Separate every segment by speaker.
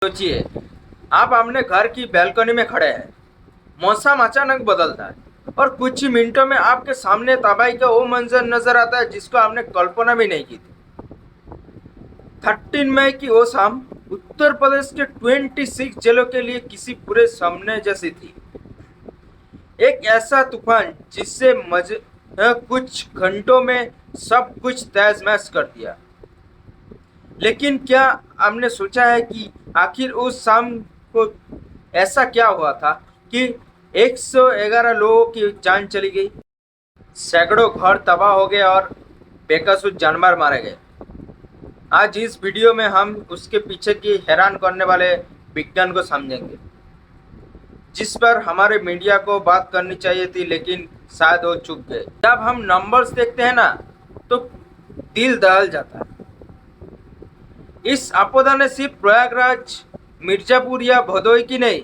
Speaker 1: सोचिए, आप अपने घर की बैल्कनी में खड़े हैं। मौसम अचानक बदलता है और कुछ ही मिनटों में आपके सामने तबाही का वो मंजर नजर आता है जिसको आपने कल्पना भी नहीं की थी। 13 मई की वो शाम उत्तर प्रदेश के 26 जिलों के लिए किसी पूरे सपने जैसी थी। एक ऐसा तूफान जिससे कुछ घंटों में सब कुछ तहस नहस कर दिया। लेकिन क्या आपने सोचा है कि आखिर उस शाम को ऐसा क्या हुआ था कि 111 लोगों की जान चली गई, सैकड़ों घर तबाह हो गए और बेकसूर जानवर मारे गए। आज इस वीडियो में हम उसके पीछे की हैरान करने वाले विज्ञान को समझेंगे, जिस पर हमारे मीडिया को बात करनी चाहिए थी, लेकिन शायद वो चूक गए। जब हम नंबर्स देखते हैं ना, तो दिल दहल जाता है। इस आपदा ने सिर्फ प्रयागराज, मिर्जापुर या भदोही की नहीं,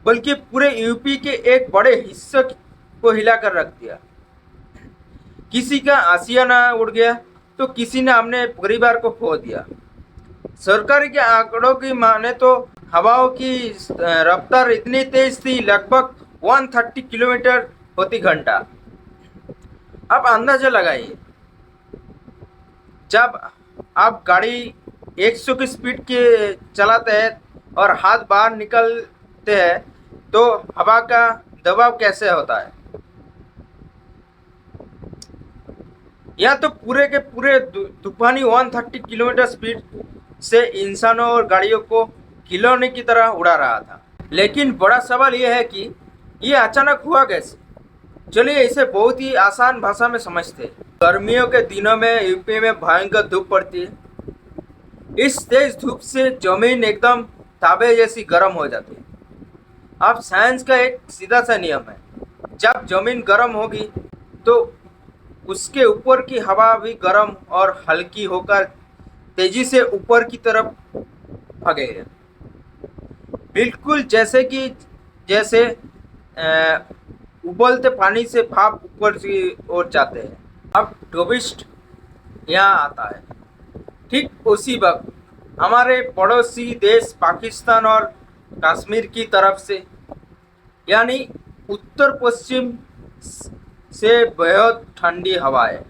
Speaker 1: बल्कि पूरे यूपी के एक बड़े हिस्से को हिलाकर रख दिया। किसी का आशियाना उड़ गया तो किसी ने अपने परिवार को खो दिया। सरकारी के आंकड़ों की माने तो हवाओं की रफ्तार इतनी तेज थी, लगभग 130 किलोमीटर प्रति घंटा। अब अंदाजा लगाइए, जब आप गाड़ी 100 की स्पीड के चलाते हैं और हाथ बाहर निकलते हैं तो हवा का दबाव कैसे होता है। यह तो पूरे के पूरे तूफानी 130 किलोमीटर स्पीड से इंसानों और गाड़ियों को खिलौने की तरह उड़ा रहा था। लेकिन बड़ा सवाल यह है कि ये अचानक हुआ कैसे। चलिए इसे बहुत ही आसान भाषा में समझते हैं। गर्मियों के दिनों में यूपी में भयंकर धूप पड़ती है। इस तेज धूप से जमीन एकदम ताबे जैसी गर्म हो जाती है। अब साइंस का एक सीधा सा नियम है, जब जमीन गर्म होगी तो उसके ऊपर की हवा भी गर्म और हल्की होकर तेजी से ऊपर की तरफ भागेगी, बिल्कुल जैसे उबलते पानी से भाप ऊपर की ओर जाते हैं। अब ट्विस्ट यहाँ आता है। ठीक उसी वक्त हमारे पड़ोसी देश पाकिस्तान और कश्मीर की तरफ से, यानी उत्तर पश्चिम से बेहद ठंडी हवाएं,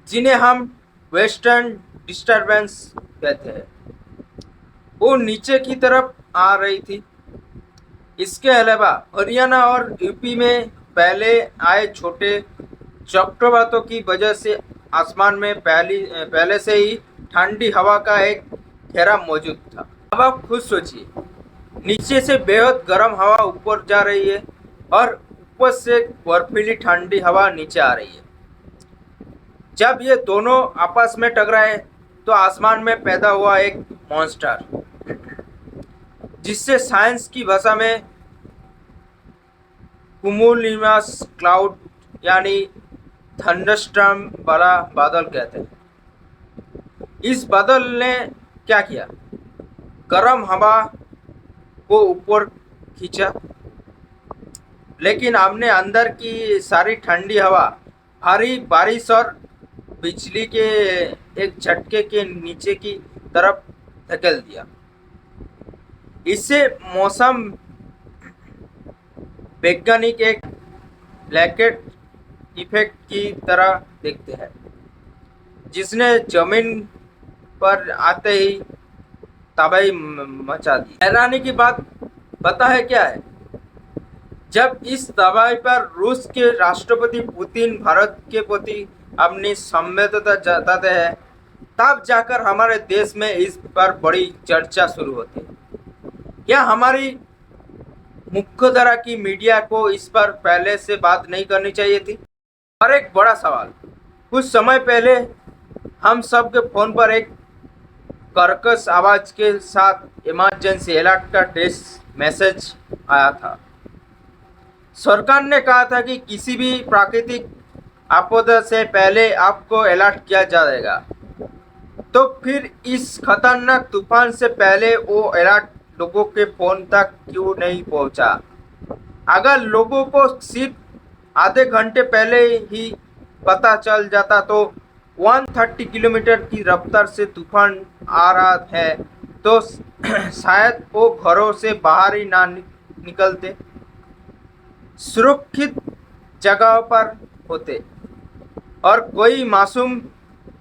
Speaker 1: जिन्हें हम वेस्टर्न डिस्टर्बेंस कहते हैं, वो नीचे की तरफ आ रही थी। इसके अलावा हरियाणा और यूपी में पहले आए छोटे चक्रवातों की वजह से आसमान में पहले से ही ठंडी हवा का एक घेरा मौजूद था। अब आप खुद सोचिए, नीचे से बेहद गर्म हवा ऊपर जा रही है और ऊपर से बर्फीली ठंडी हवा नीचे आ रही है। जब ये दोनों आपस में टकराए तो आसमान में पैदा हुआ एक मॉन्स्टर, जिससे साइंस की भाषा में कुमुलनिमस क्लाउड यानी थंडरस्टॉर्म वाला बादल कहते हैं। इस बादल ने क्या किया, गर्म हवा को ऊपर खींचा, लेकिन हमने अंदर की सारी ठंडी हवा भारी बारिश और बिजली के एक झटके के नीचे की तरफ धकेल दिया। इसे मौसम वैज्ञानिक एक ब्लैकेट इफेक्ट की तरह देखते हैं, जिसने जमीन पर आते ही तबाही मचा दी। हैरानी की बात पता है क्या है, जब इस तबाही पर रूस के राष्ट्रपति पुतिन भारत के प्रति अपनी संवेदना जताते हैं, तब जाकर हमारे देश में इस पर बड़ी चर्चा शुरू होती है। क्या हमारी मुख्यधारा की मीडिया को इस पर पहले से बात नहीं करनी चाहिए थी। और एक बड़ा सवाल, कुछ समय पहले हम सब के फोन पर एक कर्कश आवाज के साथ इमरजेंसी अलर्ट का टेक्स्ट मैसेज आया था। सरकार ने कहा था कि किसी भी प्राकृतिक आपदा से पहले आपको अलर्ट किया जाएगा। तो फिर इस खतरनाक तूफान से पहले वो अलर्ट लोगों के फोन तक क्यों नहीं पहुंचा। अगर लोगों को सिर्फ आधे घंटे पहले ही पता चल जाता तो 130 किलोमीटर की रफ्तार से तूफान आ रहा है तो शायद वो घरों से बाहर ही ना निकलते, सुरक्षित जगह पर होते और कोई मासूम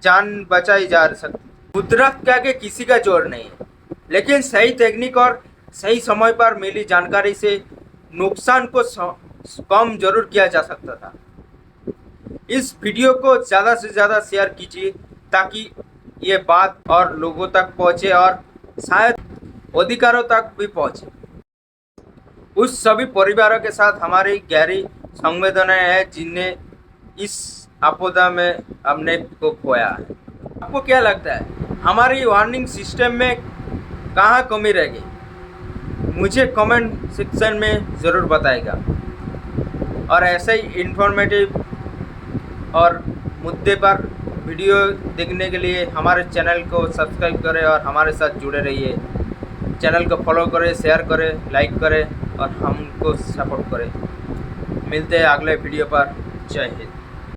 Speaker 1: जान बचाई जा सकती। कुदरत का के किसी का जोर नहीं है, लेकिन सही टेक्निक और सही समय पर मिली जानकारी से नुकसान को कम जरूर किया जा सकता था। इस वीडियो को ज़्यादा से ज़्यादा शेयर कीजिए ताकि ये बात और लोगों तक पहुँचे और शायद अधिकारों तक भी पहुँचे। उस सभी परिवारों के साथ हमारी गहरी संवेदनाएं हैं जिन्हें इस आपदा में अपने को खोया है। आपको क्या लगता है, हमारी वार्निंग सिस्टम में कहाँ कमी रह गई? मुझे कमेंट सेक्शन में ज़रूर बताएगा। और ऐसे ही इन्फॉर्मेटिव और मुद्दे पर वीडियो देखने के लिए हमारे चैनल को सब्सक्राइब करें और हमारे साथ जुड़े रहिए। चैनल को फॉलो करें, शेयर करें, लाइक करें और हमको सपोर्ट करें। मिलते हैं अगले वीडियो पर। जय हिंद।